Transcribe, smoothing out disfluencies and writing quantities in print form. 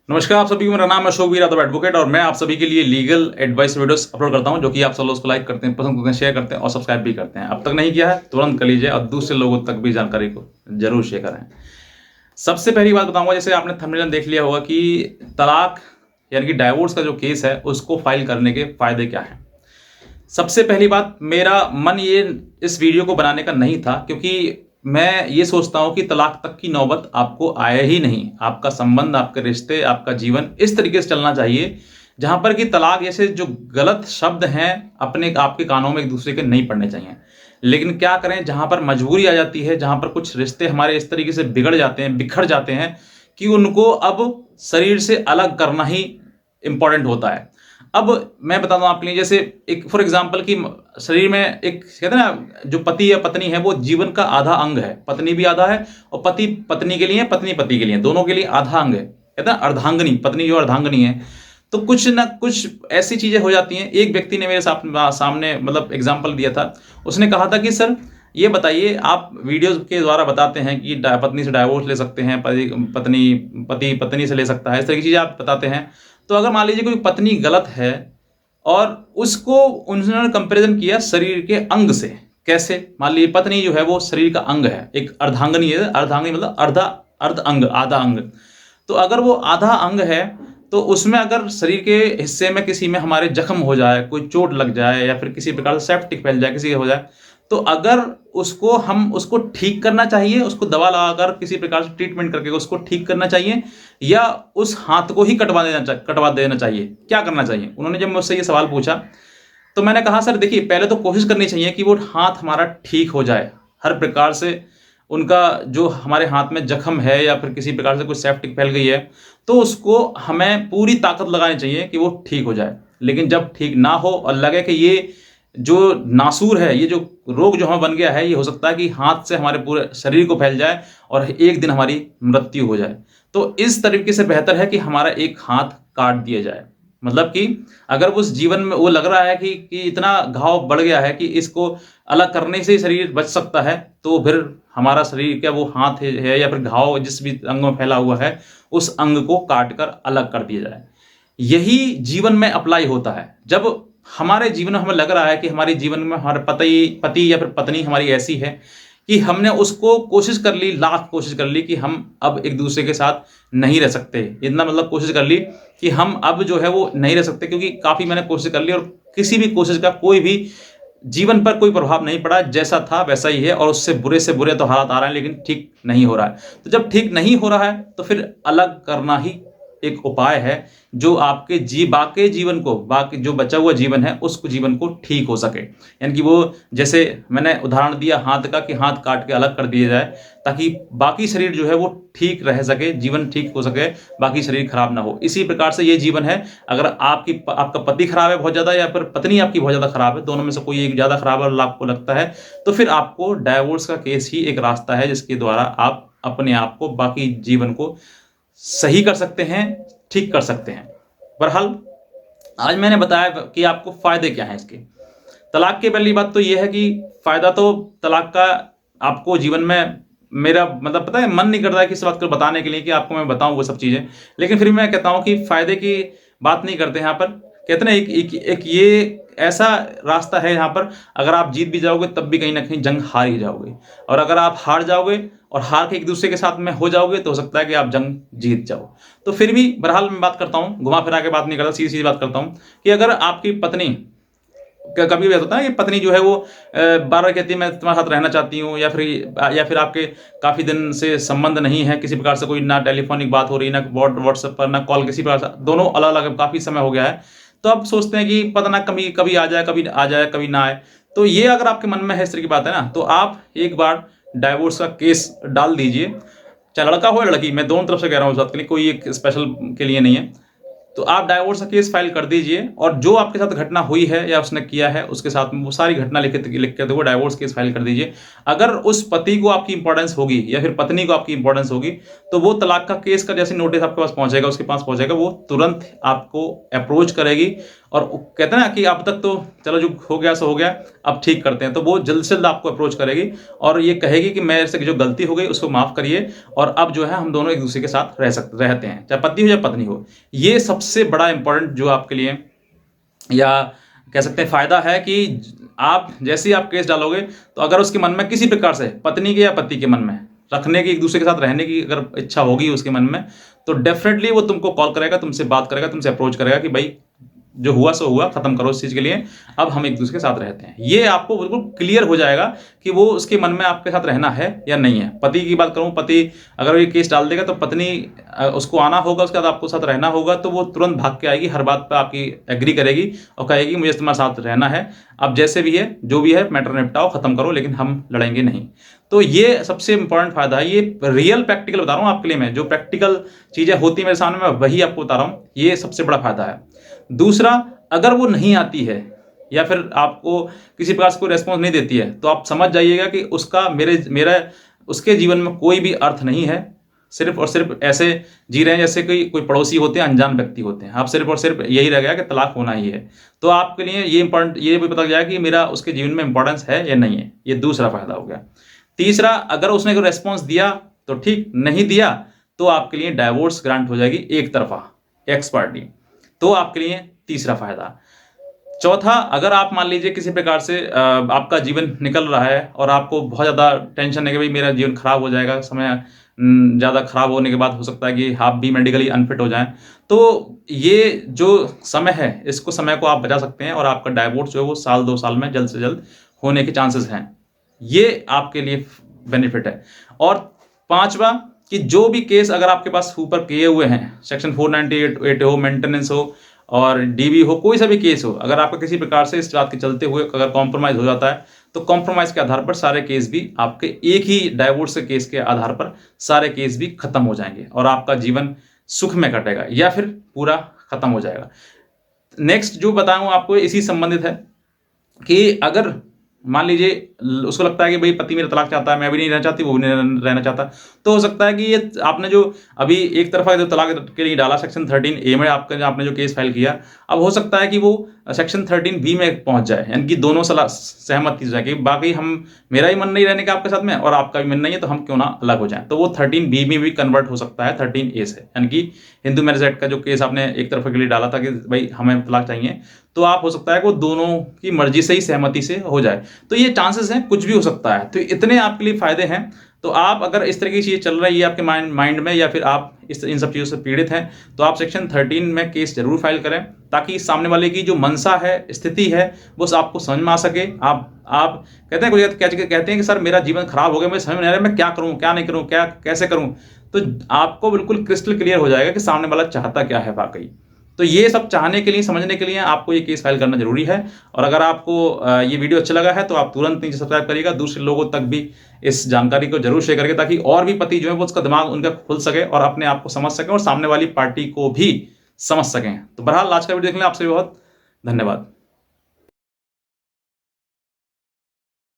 नमस्कार आप सभी को, मेरा नाम है अशोक वीर यादव एडवोकेट और मैं आप सभी के लिए लीगल एडवाइस वीडियोस अपलोड करता हूं, जो कि आप सब लोग उसको लाइक करते हैं, पसंद करते हैं, शेयर करते हैं और सब्सक्राइब भी करते हैं। अब तक नहीं किया है तुरंत कर लीजिए और दूसरे लोगों तक भी जानकारी को जरूर शेयर करें। सबसे पहली बात बताऊंगा, जैसे आपने थंबनेल में देख लिया होगा कि तलाक यानी कि डाइवोर्स का जो केस है उसको फाइल करने के फायदे क्या हैं। सबसे पहली बात, मेरा मन ये इस वीडियो को बनाने का नहीं था, क्योंकि मैं ये सोचता हूं कि तलाक तक की नौबत आपको आए ही नहीं। आपका संबंध, आपके रिश्ते, आपका जीवन इस तरीके से चलना चाहिए जहां पर कि तलाक जैसे जो गलत शब्द हैं अपने आपके कानों में एक दूसरे के नहीं पड़ने चाहिए। लेकिन क्या करें, जहां पर मजबूरी आ जाती है, जहां पर कुछ रिश्ते हमारे इस तरीके से बिगड़ जाते हैं, बिखर जाते हैं कि उनको अब शरीर से अलग करना ही इंपॉर्टेंट होता है। अब मैं बताता हूं आपके लिए, जैसे एक फॉर एग्जांपल कि शरीर में एक कहते हैं ना, जो पति या पत्नी है वो जीवन का आधा अंग है। पत्नी भी आधा है और पति पत्नी के लिए, पत्नी पति के लिए, दोनों के लिए आधा अंग है। कहते हैं अर्धांगिनी, पत्नी जो अर्धांगिनी है। तो कुछ ना कुछ ऐसी चीजें हो जाती हैं। एक व्यक्ति ने मेरे सामने मतलब एग्जाम्पल दिया था। उसने कहा था कि सर ये बताइए, आप वीडियोस के द्वारा बताते हैं कि पत्नी से डाइवोर्स ले सकते हैं, पति पत्नी से ले सकता है, इस तरह की चीजें आप बताते हैं। तो अगर मान लीजिए कोई पत्नी गलत है और उसको उन्होंने कंपैरिजन किया शरीर के अंग से। कैसे? मान लीजिए पत्नी जो है वो शरीर का अंग है, एक अर्धांगिनी है। अर्धांगिनी मतलब अर्ध अंग, आधा अंग। तो अगर वो आधा अंग है तो उसमें अगर शरीर के हिस्से में किसी में हमारे जख्म हो जाए, कोई चोट लग जाए या फिर किसी प्रकार से सेप्टिक फैल जाए, किसी के हो जाए, तो अगर उसको ठीक करना चाहिए, उसको दवा लगाकर किसी प्रकार से ट्रीटमेंट करके उसको ठीक करना चाहिए, या उस हाथ को ही कटवा देना चाहिए? क्या करना चाहिए? उन्होंने जब मुझसे ये सवाल पूछा तो मैंने कहा सर देखिए, पहले तो कोशिश करनी चाहिए कि वो हाथ हमारा ठीक हो जाए हर प्रकार से। उनका जो हमारे हाथ में जख्म है या फिर किसी प्रकार से कोई सेप्टिक फैल गई है तो उसको हमें पूरी ताकत लगानी चाहिए कि वो ठीक हो जाए। लेकिन जब ठीक ना हो और लगे कि ये जो नासूर है, ये जो रोग जो हमें बन गया है, ये हो सकता है कि हाथ से हमारे पूरे शरीर को फैल जाए और एक दिन हमारी मृत्यु हो जाए, तो इस तरीके से बेहतर है कि हमारा एक हाथ काट दिया जाए। मतलब कि अगर उस जीवन में वो लग रहा है कि इतना घाव बढ़ गया है कि इसको अलग करने से ही शरीर बच सकता है, तो फिर हमारा शरीर क्या वो हाथ है या फिर घाव जिस भी अंग में फैला हुआ है उस अंग को काट कर अलग कर दिया जाए। यही जीवन में अप्लाई होता है। जब हमारे जीवन में हमें लग रहा है कि हमारे जीवन में हमारे पति या फिर पत्नी हमारी ऐसी है कि हमने उसको कोशिश कर ली, लाख कोशिश कर ली कि हम अब एक दूसरे के साथ नहीं रह सकते, इतना मतलब कोशिश कर ली कि हम अब जो है वो नहीं रह सकते, क्योंकि काफ़ी मैंने कोशिश कर ली और किसी भी कोशिश का कोई भी जीवन पर कोई प्रभाव नहीं पड़ा, जैसा था वैसा ही है और उससे बुरे से बुरे तो हालात आ रहे हैं, लेकिन ठीक नहीं हो रहा है। तो जब ठीक नहीं हो रहा है तो फिर अलग करना ही एक उपाय है, जो आपके बाकी जीवन को, बाकी जो बचा हुआ जीवन है उसको जीवन को ठीक हो सके। यानी कि वो, जैसे मैंने उदाहरण दिया हाथ का, कि हाथ काट के अलग कर दिया जाए ताकि बाकी शरीर जो है वो ठीक रह सके, जीवन ठीक हो सके, बाकी शरीर खराब ना हो। इसी प्रकार से ये जीवन है। अगर आपका पति खराब है बहुत ज़्यादा या फिर पत्नी आपकी बहुत ज़्यादा खराब है, दोनों में से कोई एक ज़्यादा खराब है और आपको लगता है, तो फिर आपको डाइवोर्स का केस ही एक रास्ता है जिसके द्वारा आप अपने आप को, बाकी जीवन को सही कर सकते हैं, ठीक कर सकते हैं। बहरहाल आज मैंने बताया कि आपको फायदे क्या हैं इसके। तलाक की पहली बात तो यह है कि फायदा तो तलाक का आपको जीवन में, मेरा मतलब पता है मन नहीं करता है कि इस वक्त बताने के लिए कि आपको मैं बताऊं वो सब चीजें, लेकिन फिर मैं कहता हूं कि फायदे की बात नहीं करते यहाँ पर। कहते ना एक ये ऐसा रास्ता है यहाँ पर, अगर आप जीत भी जाओगे तब भी कहीं ना कहीं जंग हार ही जाओगे, और अगर आप हार जाओगे और हार के एक दूसरे के साथ में हो जाओगे तो हो सकता है कि आप जंग जीत जाओ। तो फिर भी बहरहाल मैं बात करता हूँ, घुमा फिरा के बात नहीं करता, सीधी सीधी बात करता हूँ कि अगर आपकी पत्नी, कभी भी होता है कि पत्नी जो है वो बार बार कहती है मैं तुम्हारे साथ रहना चाहती हूँ, या फिर आपके काफ़ी दिन से संबंध नहीं है किसी प्रकार से, कोई ना टेलीफोनिक बात हो रही, ना व्हाट्सएप पर, ना कॉल, किसी प्रकार से, दोनों अलग अलग काफ़ी समय हो गया है, तो आप सोचते हैं कि पता ना कभी कभी आ जाए, कभी आ जाए, कभी ना आए। तो ये अगर आपके मन में है इस तरह की बात है ना, तो आप एक बार डाइवोर्स का केस डाल दीजिए। चाहे लड़का हो या लड़की, मैं दोनों तरफ से कह रहा हूँ, इस बात के लिए कोई एक स्पेशल के लिए नहीं है। तो आप डाइवोर्स का केस फाइल कर दीजिए और जो आपके साथ घटना हुई है या उसने किया है उसके साथ में वो सारी घटना लिख के वो डाइवोर्स केस फाइल कर दीजिए। अगर उस पति को आपकी इंपॉर्टेंस होगी या फिर पत्नी को आपकी इंपॉर्टेंस होगी तो वो तलाक का केस का जैसे नोटिस आपके पास पहुंचेगा, उसके पास पहुंचेगा, वो तुरंत आपको अप्रोच करेगी और कहते हैं ना कि अब तक तो चलो जो हो गया सो हो गया, अब ठीक करते हैं, तो वो जल्द से जल्द आपको अप्रोच करेगी और ये कहेगी कि मेरे से जो गलती हो गई उसको माफ़ करिए और अब जो है हम दोनों एक दूसरे के साथ रहते हैं, चाहे पति हो या पत्नी हो। ये सबसे बड़ा इंपॉर्टेंट जो आपके लिए या कह सकते हैं फ़ायदा है कि आप जैसे ही आप केस डालोगे तो अगर उसके मन में किसी प्रकार से पत्नी के या पति के मन में रखने की, एक दूसरे के साथ रहने की अगर इच्छा होगी उसके मन में, तो डेफिनेटली वो तुमको कॉल करेगा, तुमसे बात करेगा, तुमसे अप्रोच करेगा कि भाई जो हुआ सो हुआ, खत्म करो इस चीज़ के लिए, अब हम एक दूसरे के साथ रहते हैं। ये आपको बिल्कुल क्लियर हो जाएगा कि वो उसके मन में आपके साथ रहना है या नहीं है। पति की बात करूं, पति अगर ये केस डाल देगा तो पत्नी उसको आना होगा, उसके बाद आपको साथ रहना होगा, तो वो तुरंत भाग के आएगी, हर बात पर आपकी एग्री करेगी और कहेगी मुझे तुम्हारे साथ रहना है, अब जैसे भी है जो भी है मैटर निपटाओ, खत्म करो, लेकिन हम लड़ेंगे नहीं। तो ये सबसे इंपॉर्टेंट फायदा है। ये रियल प्रैक्टिकल बता रहा हूँ आपके लिए मैं, जो प्रैक्टिकल चीज़ें होती मेरे सामने मैं वही आपको बता रहा हूँ, ये सबसे बड़ा फायदा है। दूसरा, अगर वो नहीं आती है या फिर आपको किसी प्रकार से कोई रेस्पॉन्स नहीं देती है, तो आप समझ जाइएगा कि उसका मेरा उसके जीवन में कोई भी अर्थ नहीं है। सिर्फ और सिर्फ ऐसे जी रहे हैं जैसे कोई पड़ोसी होते हैं, अनजान व्यक्ति होते हैं। आप सिर्फ और सिर्फ यही रह गया कि तलाक होना ही है। तो आपके लिए ये इंपॉर्टेंट, ये भी पता जाएगा कि मेरा उसके जीवन में इंपॉर्टेंस है या नहीं है। ये दूसरा फायदा हो गया। तीसरा, अगर उसने कोई रेस्पॉन्स दिया तो ठीक, नहीं दिया तो आपके लिए डाइवोर्स ग्रांट हो जाएगी एक तरफा, एक्स पार्टी। तो आपके लिए तीसरा फायदा। चौथा, अगर आप मान लीजिए किसी प्रकार से आपका जीवन निकल रहा है और आपको बहुत ज़्यादा टेंशन है कि भाई मेरा जीवन खराब हो जाएगा, समय ज़्यादा खराब होने के बाद हो सकता है कि आप भी मेडिकली अनफिट हो जाएं, तो ये जो समय है, इसको समय को आप बचा सकते हैं और आपका डाइवोर्स जो है वो 1-2 साल में जल्द से जल्द होने के चांसेस हैं। ये आपके लिए बेनिफिट है। और पांचवा, कि जो भी केस अगर आपके पास ऊपर किए हुए हैं, सेक्शन 498 हो, मेंटेनेंस हो और डीबी हो, कोई सा भी केस हो, अगर आपका किसी प्रकार से इस बात के चलते हुए अगर कॉम्प्रोमाइज़ हो जाता है, तो कॉम्प्रोमाइज़ के आधार पर सारे केस भी आपके एक ही डाइवोर्स के केस के आधार पर सारे केस भी खत्म हो जाएंगे और आपका जीवन सुख में कटेगा या फिर पूरा खत्म हो जाएगा। नेक्स्ट जो बताऊँ आपको इसी संबंधित है कि अगर मान लीजिए उसको लगता है कि भाई पति मेरा तलाक चाहता है, मैं भी नहीं रहना चाहती, वो भी नहीं रहना चाहता, तो हो सकता है कि ये आपने जो अभी एक तरफा जो तलाक के लिए डाला सेक्शन 13A में आपने जो केस फाइल किया, अब हो सकता है कि वो सेक्शन 13B में पहुंच जाए, यानी कि दोनों सहमति से जाए कि बाकी मेरा ही मन नहीं रहने का आपके साथ में और आपका भी मन नहीं है, तो हम क्यों ना अलग हो जाएं। तो वो 13B में भी कन्वर्ट हो सकता है 13A से, यानी कि हिंदू मैरिज एक्ट का जो केस आपने एक तरफा के लिए डाला था कि भाई हमें तलाक चाहिए, तो आप हो सकता है कि वो दोनों की मर्जी से ही सहमति से हो जाए। तो ये चांसेस हैं, कुछ भी हो सकता है। तो इतने आपके लिए फायदे हैं। तो आप अगर इस तरह की चीज़ चल रही है आपके माइंड में या फिर आप इन सब चीज़ों से पीड़ित हैं, तो आप सेक्शन 13 में केस जरूर फाइल करें, ताकि सामने वाले की जो मनसा है, स्थिति है, वो आपको समझ में आ सके। आप कहते हैं कि सर मेरा जीवन खराब हो गया, मुझे समझ में नहीं आ रहा मैं क्या करूँ, क्या नहीं करूँ, क्या कैसे करूँ, तो आपको बिल्कुल क्रिस्टल क्लियर हो जाएगा कि सामने वाला चाहता क्या है वाकई। तो ये सब चाहने के लिए, समझने के लिए आपको ये केस फाइल करना जरूरी है। और अगर आपको ये वीडियो अच्छा लगा है तो आप तुरंत नीचे सब्सक्राइब करिएगा, दूसरे लोगों तक भी इस जानकारी को जरूर शेयर करिए, ताकि और भी पति जो है वो उसका दिमाग उनका खुल सके और अपने आप को समझ सकें और सामने वाली पार्टी को भी समझ सकें। तो बहरहाल आज का वीडियो देखने आपसे बहुत धन्यवाद।